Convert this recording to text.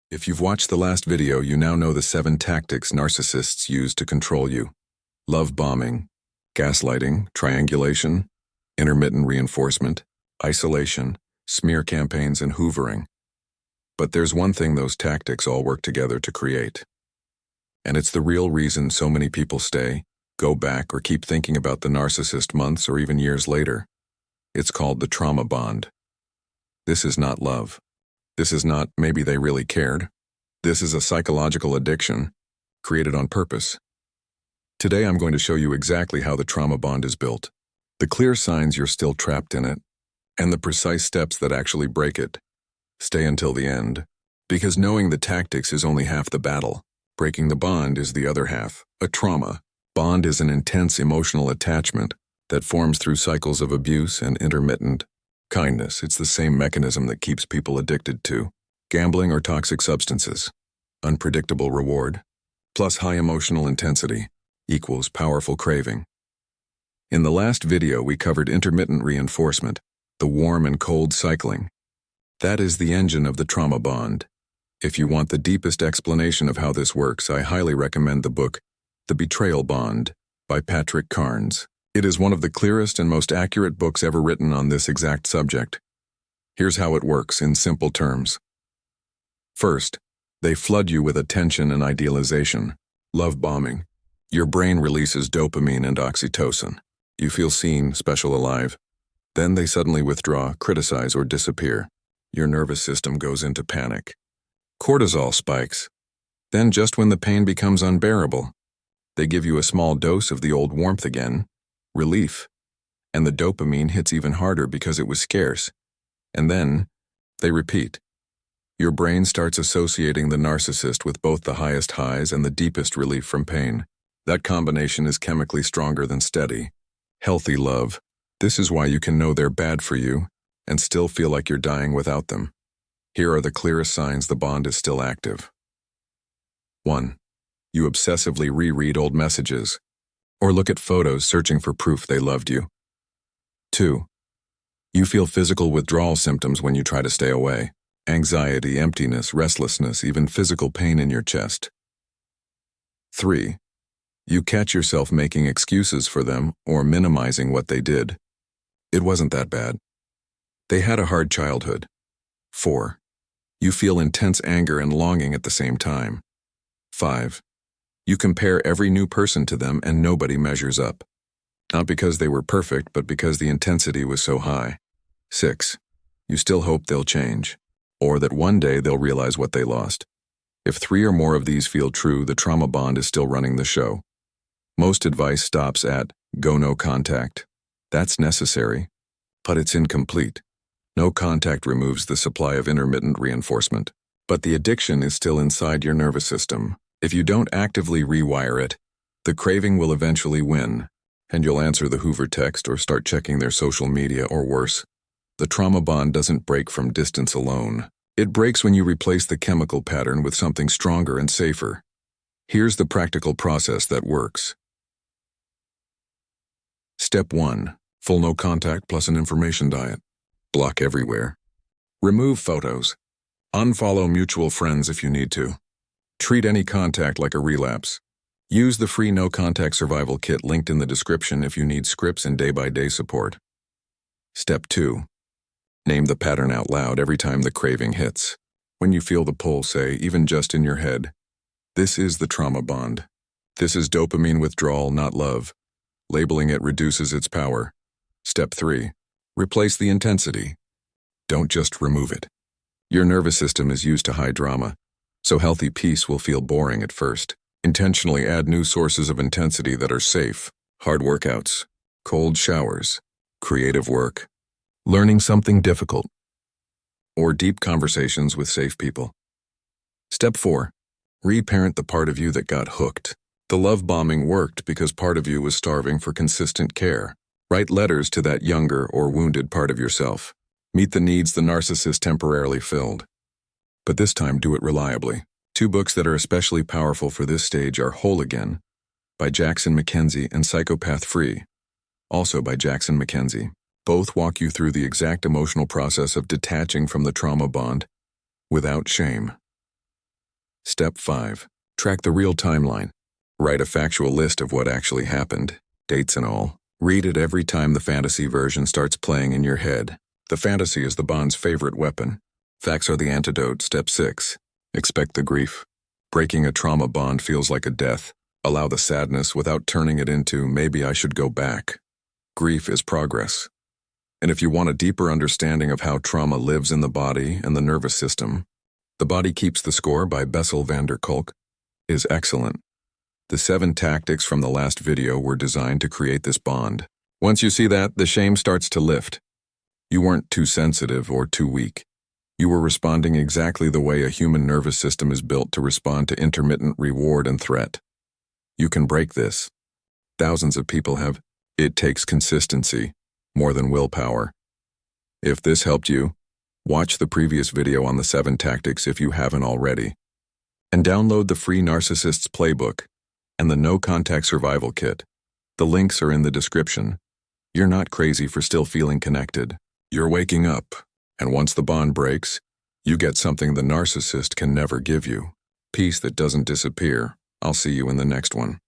If you've watched the last video, you now know the 7 tactics narcissists use to control you. Love bombing, gaslighting, triangulation, intermittent reinforcement, isolation, smear campaigns, and hoovering. But there's one thing those tactics all work together to create. And it's the real reason so many people stay, go back, or keep thinking about the narcissist months or even years later. It's called the trauma bond. This is not love. This is not maybe they really cared. This is a psychological addiction, created on purpose. Today I'm going to show you exactly how the trauma bond is built, the clear signs you're still trapped in it, and the precise steps that actually break it. Stay until the end, because knowing the tactics is only half the battle. Breaking the bond is the other half. A trauma bond is an intense emotional attachment that forms through cycles of abuse and intermittent kindness. It's the same mechanism that keeps people addicted to gambling or toxic substances. Unpredictable reward plus high emotional intensity equals powerful craving. In the last video, we covered intermittent reinforcement, the warm and cold cycling. That is the engine of the trauma bond. If you want the deepest explanation of how this works, I highly recommend the book, The Betrayal Bond, by Patrick Carnes. It is one of the clearest and most accurate books ever written on this exact subject. Here's how it works in simple terms. First, they flood you with attention and idealization. Love bombing. Your brain releases dopamine and oxytocin. You feel seen, special, alive. Then they suddenly withdraw, criticize, or disappear. Your nervous system goes into panic. Cortisol spikes. Then just when the pain becomes unbearable, they give you a small dose of the old warmth again, relief, and the dopamine hits even harder because it was scarce. And then they repeat. Your brain starts associating the narcissist with both the highest highs and the deepest relief from pain. That combination is chemically stronger than steady, healthy love. This is why you can know they're bad for you and still feel like you're dying without them. Here are the clearest signs the bond is still active. 1. You obsessively reread old messages or look at photos searching for proof they loved you. 2. You feel physical withdrawal symptoms when you try to stay away. Anxiety, emptiness, restlessness, even physical pain in your chest. 3. You catch yourself making excuses for them or minimizing what they did. It wasn't that bad. They had a hard childhood. 4. You feel intense anger and longing at the same time. 5. You compare every new person to them and nobody measures up. Not because they were perfect, but because the intensity was so high. 6. You still hope they'll change, or that one day they'll realize what they lost. If 3 or more of these feel true, the trauma bond is still running the show. Most advice stops at go no contact. That's necessary, but it's incomplete. No contact removes the supply of intermittent reinforcement, but the addiction is still inside your nervous system. If you don't actively rewire it, the craving will eventually win, and you'll answer the Hoover text or start checking their social media, or worse. The trauma bond doesn't break from distance alone. It breaks when you replace the chemical pattern with something stronger and safer. Here's the practical process that works. Step 1. Full no contact plus an information diet. Block everywhere. Remove photos. Unfollow mutual friends if you need to. Treat any contact like a relapse. Use the free no contact survival kit linked in the description if you need scripts and day-by-day support. Step 2. Name the pattern out loud every time the craving hits. When you feel the pull, say, even just in your head, "This is the trauma bond. This is dopamine withdrawal, not love." Labeling it reduces its power. Step 3. Replace the intensity. Don't just remove it. Your nervous system is used to high drama, so healthy peace will feel boring at first. Intentionally add new sources of intensity that are safe. Hard workouts, cold showers, creative work, learning something difficult, or deep conversations with safe people. Step 4. Reparent the part of you that got hooked. The love bombing worked because part of you was starving for consistent care. Write letters to that younger or wounded part of yourself. Meet the needs the narcissist temporarily filled. But this time, do it reliably. 2 books that are especially powerful for this stage are Whole Again, by Jackson Mackenzie, and Psychopath Free, also by Jackson Mackenzie. Both walk you through the exact emotional process of detaching from the trauma bond without shame. Step 5. Track the real timeline. Write a factual list of what actually happened, dates and all. Read it every time the fantasy version starts playing in your head. The fantasy is the bond's favorite weapon. Facts are the antidote. Step 6. Expect the grief. Breaking a trauma bond feels like a death. Allow the sadness without turning it into, maybe I should go back. Grief is progress. And if you want a deeper understanding of how trauma lives in the body and the nervous system, The Body Keeps the Score by Bessel van der Kolk is excellent. The 7 tactics from the last video were designed to create this bond. Once you see that, the shame starts to lift. You weren't too sensitive or too weak. You were responding exactly the way a human nervous system is built to respond to intermittent reward and threat. You can break this. Thousands of people have. It takes consistency, more than willpower. If this helped you, watch the previous video on the 7 tactics if you haven't already. And download the free Narcissists Playbook and the No Contact Survival Kit. The links are in the description. You're not crazy for still feeling connected. You're waking up, and once the bond breaks, you get something the narcissist can never give you. Peace that doesn't disappear. I'll see you in the next one.